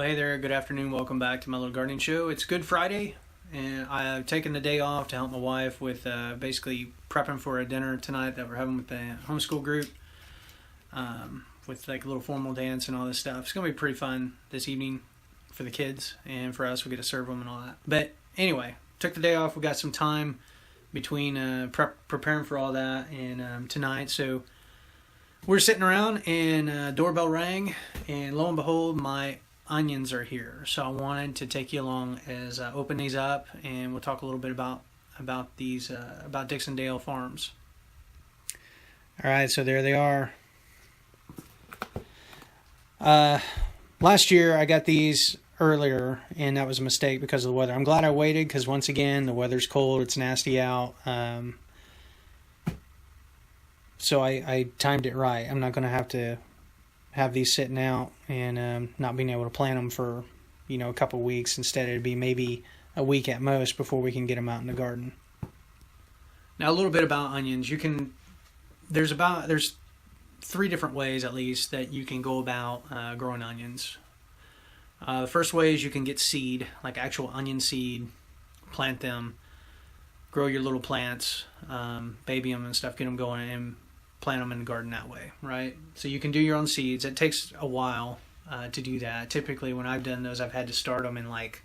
Well, hey there, good afternoon. Welcome back to my little gardening show. It's Good Friday, and I've taken the day off to help my wife with basically prepping for a dinner tonight that we're having with the homeschool group, with like a little formal dance and all this stuff. It's going to be pretty fun this evening for the kids, and for us, we get to serve them and all that. But anyway, took the day off. We got some time between preparing for all that and tonight, so we're sitting around and doorbell rang, and lo and behold, my onions are here. So I wanted to take you along as I open these up, and we'll talk a little bit about these about Dixondale Farms. All right, so there they are. Last year I got these earlier, and that was a mistake because of the weather. I'm glad I waited because once again the weather's cold, it's nasty out. So I timed it right. I'm not going to have these sitting out and not being able to plant them for, a couple of weeks. Instead, it'd be maybe a week at most before we can get them out in the garden. Now, a little bit about onions. There's 3 different ways at least that you can go about growing onions. The first way is you can get seed, like actual onion seed, plant them, grow your little plants, baby them and stuff, get them going, and plant them in the garden that way, right? So you can do your own seeds. It takes a while to do that. Typically, when I've done those, I've had to start them in like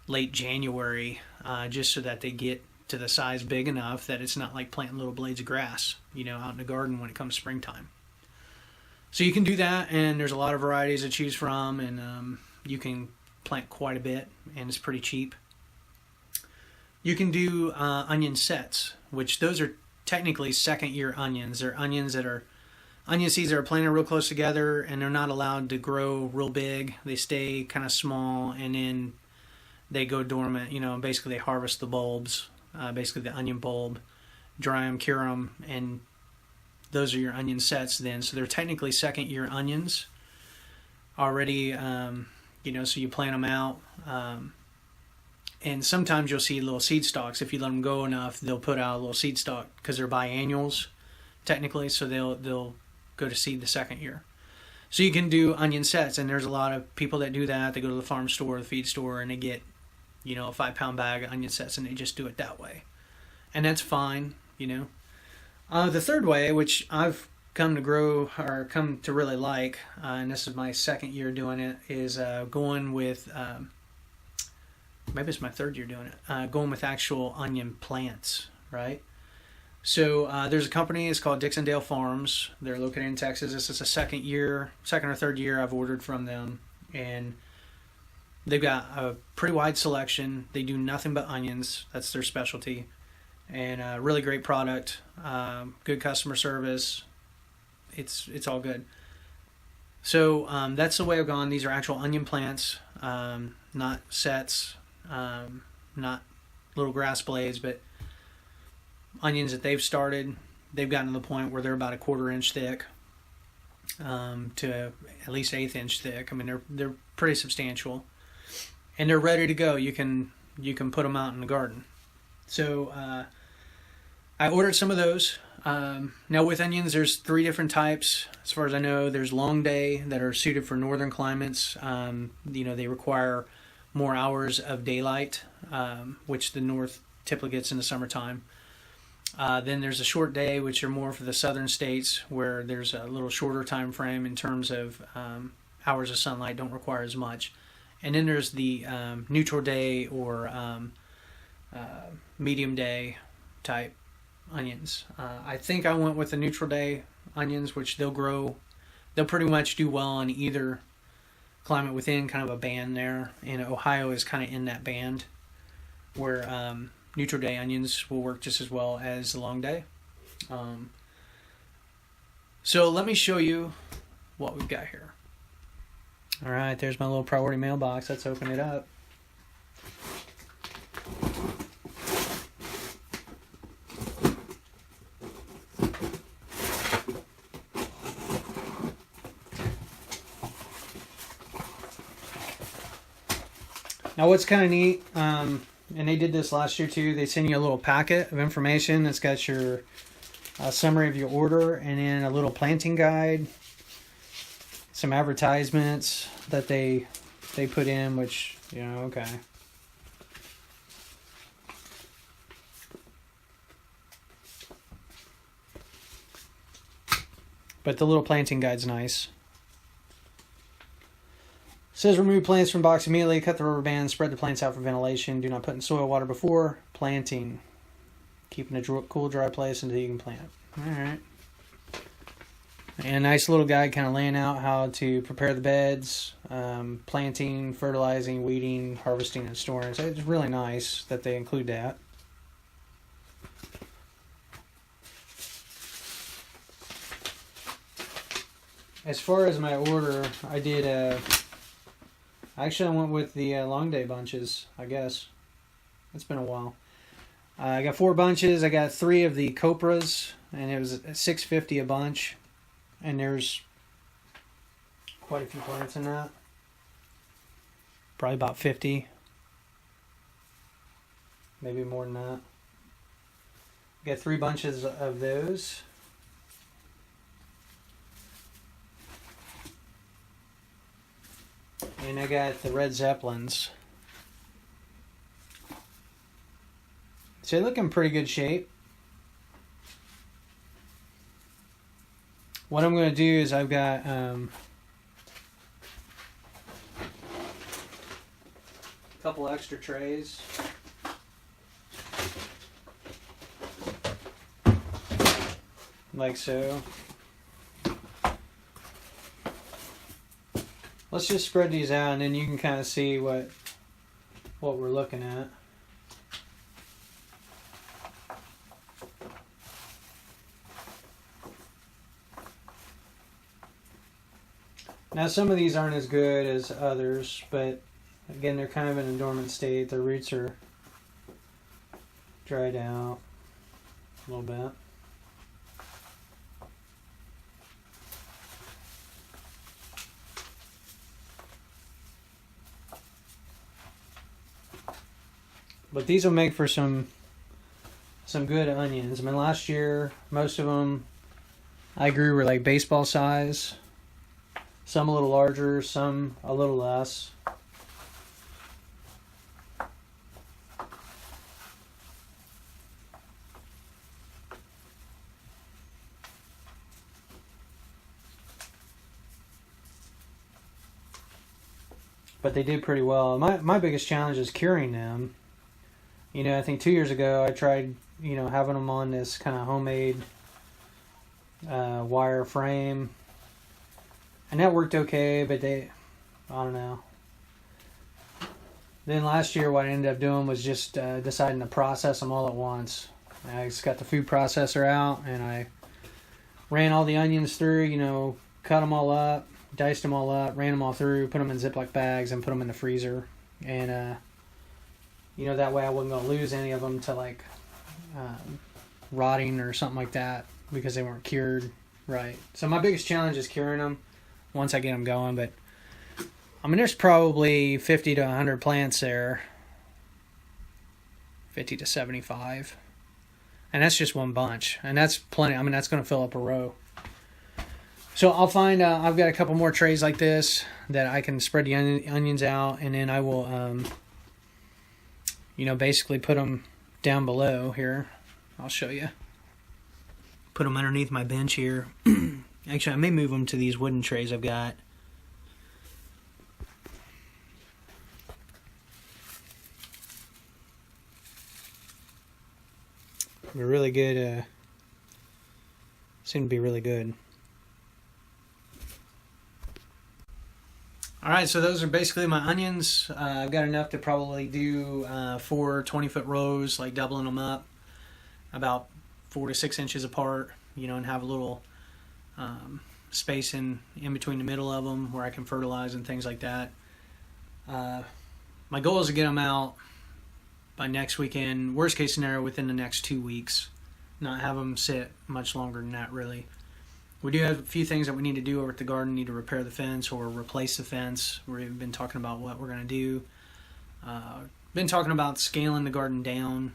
late January, just so that they get to the size big enough that it's not like planting little blades of grass, out in the garden when it comes springtime. So you can do that, and there's a lot of varieties to choose from, and you can plant quite a bit, and it's pretty cheap. You can do onion sets, which those are technically second-year onions. They're onion seeds that are planted real close together, and they're not allowed to grow real big. They stay kind of small, and then they go dormant. Basically they harvest the bulbs, basically the onion bulb, dry them, cure them, and those are your onion sets then. So they're technically second-year onions already, so you plant them out. And sometimes you'll see little seed stalks. If you let them go enough, they'll put out a little seed stalk because they're biannuals, technically. So they'll go to seed the second year. So you can do onion sets, and there's a lot of people that do that. They go to the farm store, the feed store, and they get, a 5-pound bag of onion sets, and they just do it that way. And that's fine, The third way, which I've come to really like, and this is my second year doing it, is going with... maybe it's my third year doing it, going with actual onion plants, right? So there's a company, it's called Dixondale Farms. They're located in Texas. This is the second or third year I've ordered from them. And they've got a pretty wide selection. They do nothing but onions. That's their specialty. And really great product, good customer service. It's all good. So that's the way I've gone. These are actual onion plants, not sets. Not little grass blades, but onions that they've started. They've gotten to the point where they're about a 1/4 inch thick, to at least 1/8 inch thick. I mean, they're pretty substantial, and they're ready to go. You can put them out in the garden. So I ordered some of those. Now with onions, there's 3 different types. As far as I know, there's long day that are suited for northern climates. They require more hours of daylight, which the north typically gets in the summertime. Then there's a short day, which are more for the southern states, where there's a little shorter time frame in terms of hours of sunlight, don't require as much. And then there's the neutral day or medium day type onions. I think I went with the neutral day onions, which they'll pretty much do well on either climate, within kind of a band there, and Ohio is kind of in that band where neutral day onions will work just as well as the long day. So let me show you what we've got here. All right, there's my little priority mailbox. Let's open it up. Now what's kind of neat, and they did this last year too, they send you a little packet of information that's got your summary of your order, and then a little planting guide, some advertisements that they they put in, which, okay. But the little planting guide's nice. It says remove plants from box immediately, cut the rubber band, spread the plants out for ventilation. Do not put in soil water before planting. Keep in a cool, dry place until you can plant. Alright. And a nice little guide kind of laying out how to prepare the beds, planting, fertilizing, weeding, harvesting, and storing. So it's really nice that they include that. As far as my order, I did, actually I went with the long day bunches, I guess. It's been a while. I got 4 bunches. I got 3 of the Copras, and it was $6.50 a bunch. And there's quite a few plants in that. Probably about 50. Maybe more than that. Got 3 bunches of those. And I got the Red Zeppelins. So they look in pretty good shape. What I'm going to do is I've got a couple extra trays. Like so. Let's just spread these out and then you can kind of see what we're looking at. Now some of these aren't as good as others, but again they're kind of in a dormant state. Their roots are dried out a little bit. But these will make for some good onions. I mean, last year, most of them I grew were like baseball size. Some a little larger, some a little less. But they did pretty well. My biggest challenge is curing them. I think 2 years ago I tried, having them on this kind of homemade wire frame. And that worked okay, but I don't know. Then last year what I ended up doing was just deciding to process them all at once. I just got the food processor out and I ran all the onions through, cut them all up, diced them all up, ran them all through, put them in Ziploc bags and put them in the freezer. And, that way I wasn't going to lose any of them to like rotting or something like that because they weren't cured right. So my biggest challenge is curing them once I get them going. But I mean, there's probably 50 to 100 plants there, 50 to 75, and that's just one bunch, and that's plenty. I mean, that's going to fill up a row. So I'll find I've got a couple more trays like this that I can spread the onions out, and then I will basically put them down below here. I'll show you. Put them underneath my bench here. Actually, I may move them to these wooden trays I've got. They're really good. Seem to be really good. Alright, so those are basically my onions. I've got enough to probably do 4 20-foot rows, like doubling them up about 4 to 6 inches apart, and have a little space in between the middle of them where I can fertilize and things like that. My goal is to get them out by next weekend, worst case scenario within the next 2 weeks, not have them sit much longer than that really. We do have a few things that we need to do over at the garden. Need to repair the fence or replace the fence. We've been talking about what we're going to do. Been talking about scaling the garden down.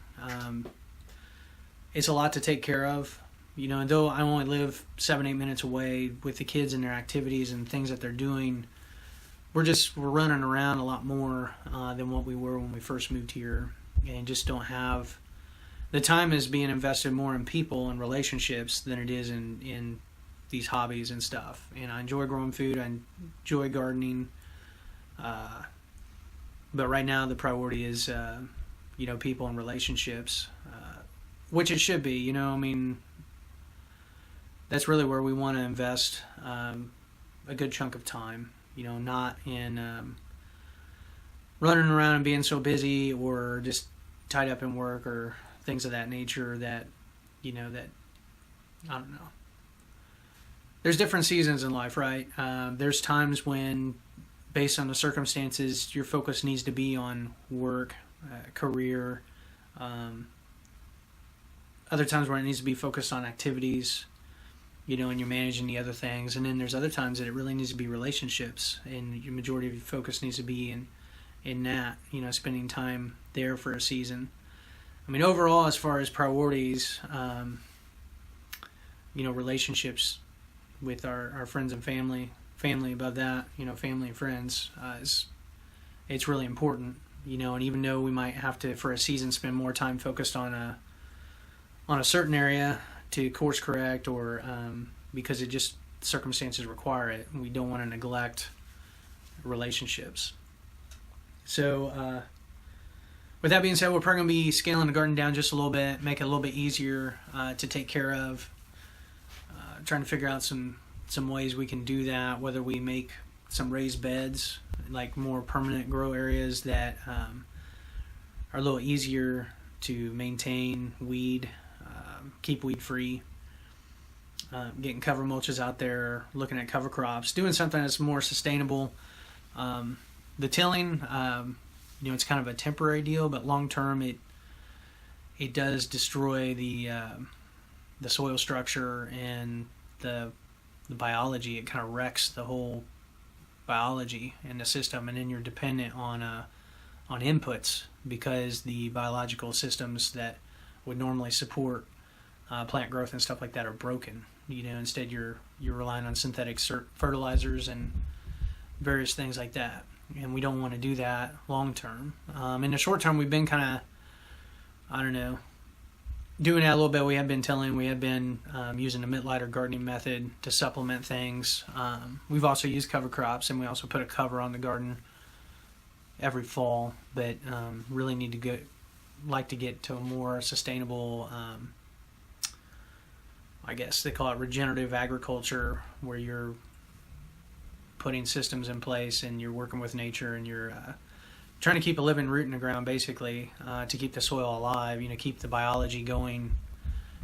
It's a lot to take care of. Though I only live 7-8 minutes away, with the kids and their activities and things that they're doing, we're running around a lot more than what we were when we first moved here, and just don't have the time is being invested more in people and relationships than it is in these hobbies and stuff. And I enjoy growing food, I enjoy gardening, but right now the priority is people and relationships, which it should be. I mean, that's really where we want to invest a good chunk of time. Not in running around and being so busy or just tied up in work or things of that nature that I don't know. There's different seasons in life, right? There's times when, based on the circumstances, your focus needs to be on work, career. Other times where it needs to be focused on activities, and you're managing the other things. And then there's other times that it really needs to be relationships, and your majority of your focus needs to be in that, spending time there for a season. I mean, overall, as far as priorities, relationships with our friends and family above that, family and friends, it's really important, and even though we might have to, for a season, spend more time focused on a certain area to course correct, or because it just circumstances require it, we don't want to neglect relationships. So with that being said, we're probably going to be scaling the garden down just a little bit, make it a little bit easier to take care of. Trying to figure out some ways we can do that, whether we make some raised beds, like more permanent grow areas that are a little easier to maintain, weed, keep weed free, getting cover mulches out there, looking at cover crops, doing something that's more sustainable. The tilling, it's kind of a temporary deal, but long term it does destroy the soil structure and the biology. It kind of wrecks the whole biology in the system, and then you're dependent on inputs, because the biological systems that would normally support plant growth and stuff like that are broken. Instead you're relying on synthetic fertilizers and various things like that, and we don't want to do that long term. In the short term, we've been kind of, doing that a little bit. We have been tilling. We have been using the Mittleider gardening method to supplement things. We've also used cover crops, and we also put a cover on the garden every fall. But really need to get to a more sustainable, I guess they call it regenerative agriculture, where you're putting systems in place and you're working with nature, and you're trying to keep a living root in the ground, basically, to keep the soil alive, keep the biology going,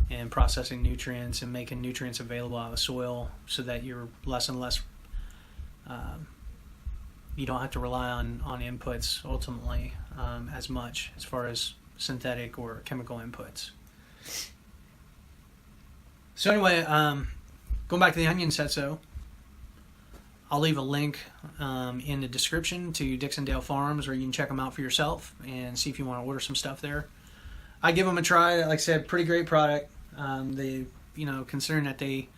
and processing nutrients and making nutrients available out of the soil, so that you're less and less, you don't have to rely on inputs ultimately as much, as far as synthetic or chemical inputs. So anyway, going back to the onion setso, I'll leave a link in the description to Dixondale Farms, where you can check them out for yourself and see if you want to order some stuff there. I give them a try. Like I said, pretty great product. They, considering that they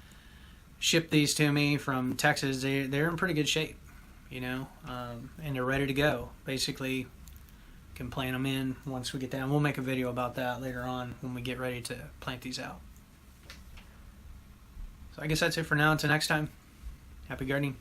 shipped these to me from Texas, they're in pretty good shape, and they're ready to go. Basically, can plant them in once we get down. We'll make a video about that later on when we get ready to plant these out. So I guess that's it for now. Until next time, happy gardening.